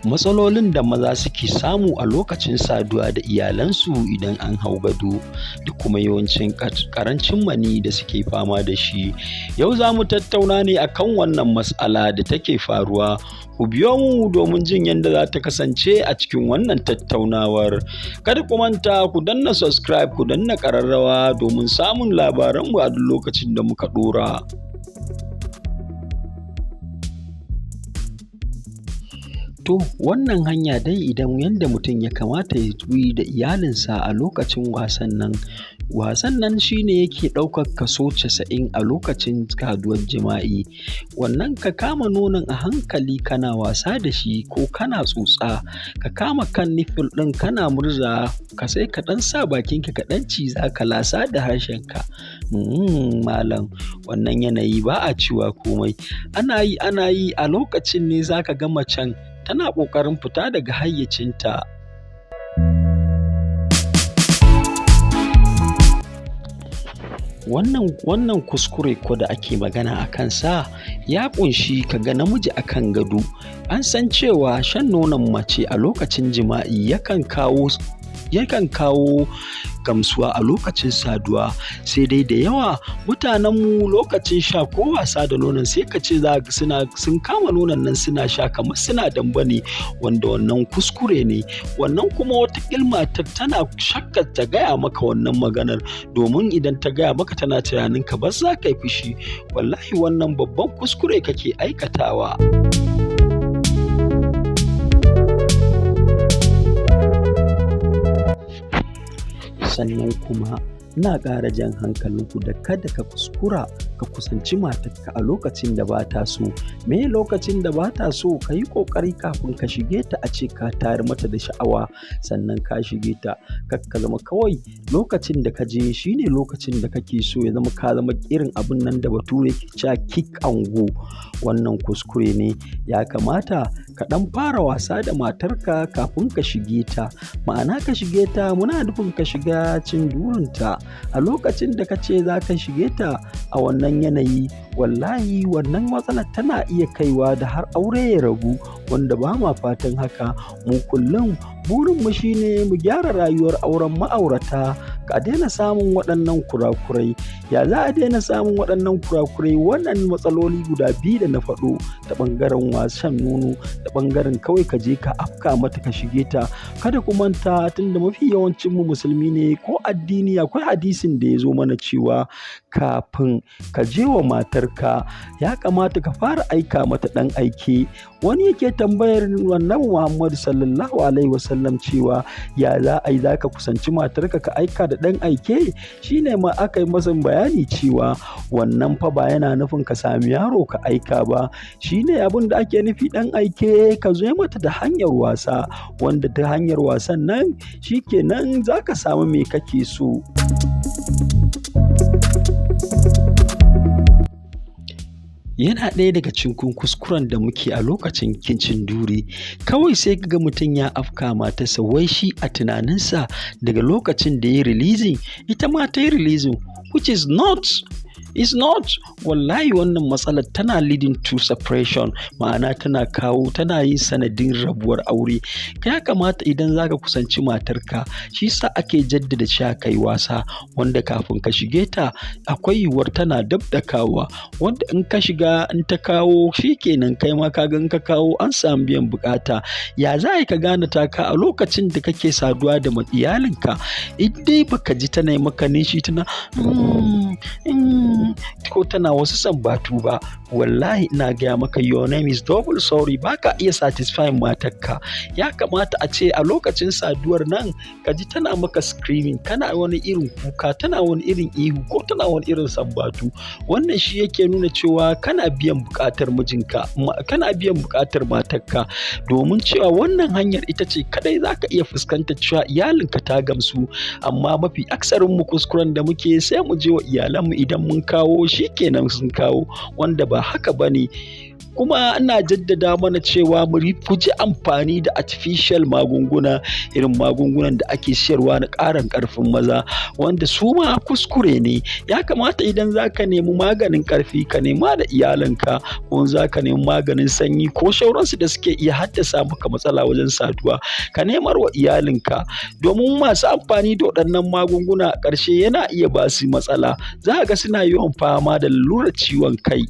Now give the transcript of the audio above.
matsalolin da maza suke samu a lokacin saduwa da iyalansu idan an hau gado da kuma yawancin ƙarancin mani da suke fama da shi. Yau za mu tattauna ne akan wannan matsala da take faruwa. Ku biyo mu domin jin yadda za ta kasance a cikin wannan tattaunawar. Kada ku manta ku danna subscribe, ku danna ƙararrawa domin samun labaranmu a duk lokacin da muka ɗora. To wannan hanya dai idan yadda mutum ya kamata ya yi da iyalinsa a lokacin wasan nan shine yake ɗaukar kaso 90 a lokacin saduwar jima'i. Wannan ka kama nonon a hankali kana wasa da shi ko kana tsotsa, ka kama kan nipple ɗin kana murza ka sai ka ɗan sa bakinka ka ɗan ciza ka lasa da harshenka. Malam wannan yanayi ba a cewa komai. Ana yi a lokacin ne zaka ga macen tana ƙoƙarin fita daga hayyacinta. Wannan kuskure ko da ake magana a kansa ya ƙunshi kaga namiji akan gado. An san cewa shan nonon mace a lokacin jima'i yakan kawo gamsuwa a lokacin saduwa, sai dai da yawa mutanenmu lokacin sha ko wasa da nonon sai ka ce sun kama nonon nan suna sha kamar suna damba ne, wanda wannan kuskure ne. Wannan kuma wata matar tana shakkar ta gaya maka wannan maganar, domin idan ta gaya maka tana tunanin ka ba za ka yi fushi. Wallahi wannan babban kuskure kake aikatawa. Sannan kuma ina ƙara jan hankalinku da kada ka kuskura ka kusanci matarka a lokacin da ba ta so. Me lokacin da ba ta so? Ka yi ƙoƙari kafin ka shige ta a ce ka tayar mata da sha'awa sannan ka shige ta. Ka zama kawai lokacin da ka je shine lokacin da kake so ya zama ka zama irin abin nan da bature ke cewa kick and go. Wannan kuskure ne. Ya kamata ka ɗan fara wasa da matarka kafin ka shige ta. Ma'ana ka shige ta muna nufin ka shiga cin durinta. A lokacin da ka ce za ka shige ta a wannan yanayi, wallahi wannan matsalar tana iya kaiwa da har aure ya rabu, wanda ba ma fatan haka. Mu kullum burinmu shine mu gyara rayuwar auren ma'aurata. Ka daina samun waɗannan kurakurai. Ya za a daina samun waɗannan kurakurai? Wannan matsaloli guda biyu da na faɗo, ta ɓangaren wasan nono da ɓangaren kawai ka je ka afka mata ka shige ta. Kada ku manta, tunda mafi yawancinmu musulmi ne ko addini, akwai hadisin da ya zo mana cewa kafin ka je wa matarka ya kamata ka fara aika mata ɗan aike. Wani yake tambayar wannan Muhammadu sallallahu alaihi wasallam cewa ya za a yi za ka kusanci matarka ka aika da ɗan aike? Shine ma aka yi masa bayani cewa wannan fa ba yana nufin ka sami yaro ka aika ba. Shine abin da ake nufi ɗan aike, ka zo mata da hanyar wasa, wanda ta hanyar wasan nan shikenan za ka samu me kake so. Yana ɗaya daga cikin kuskuren da muke a lokacin kincin duri. Kawai sai ga mutum ya afka matarsa, wai shi a tunaninsa daga lokacin da ya releasing ita ma ta yi releasing, which is not. Wallahi wannan matsalar tana leading to separation, ma'ana tana yin sanadin rabuwar aure. Ya kamata idan zaka kusanci matarka, shi sa ake jaddada cewa kai wasa, wanda kafin ka shige ta akwai yiwuwar tana dab da kawowa, wanda in ka shiga in ta kawo shikenan kai ma ka ga in ka kawo an samu biyan bukata. Ya za ka gane taka a lokacin da kake saduwa da iyalinka? In dai baka ji tana maka nishi tana ko tana wasu sambatu ba, wallahi ina gaya maka your name is double sorry, baka iya satisfying matarka. Ya kamata a ce a lokacin saduwar nan ka ji tana maka screaming, kana wani irin kuka, tana wani irin ihu ko tana wani irin sambatu. Wannan shi yake nuna cewa kana biyan bukatar mijinka, kana biyan bukatar matarka, domin cewa wannan hanyar ita ce kadai zaka iya fuskantar cewa iyalinka ta gamsu. Amma mafi aksarin mu kuskuren da muke sai mu je wa iyalanmu idan mun kawo shi kenan sun kawo, wanda ba haka ba ne. Kuma ina jaddada mana cewa mu guji amfani da artificial magunguna, irin magungunan da ake siyarwa na ƙarin ƙarfin maza, wanda su ma kuskure ne. Ya kamata idan za ka nemi maganin ƙarfi ka nema da iyalinka, ko za ka nemi maganin sanyi ko sauransu da suke iya haddasa maka matsala wajen saduwa, ka nemar wa iyalinka. Domin masu amfani da waɗannan magunguna a ƙarshe yana iya ba su matsala. Za ka ga suna yawan fama da lalurar ciwon kai.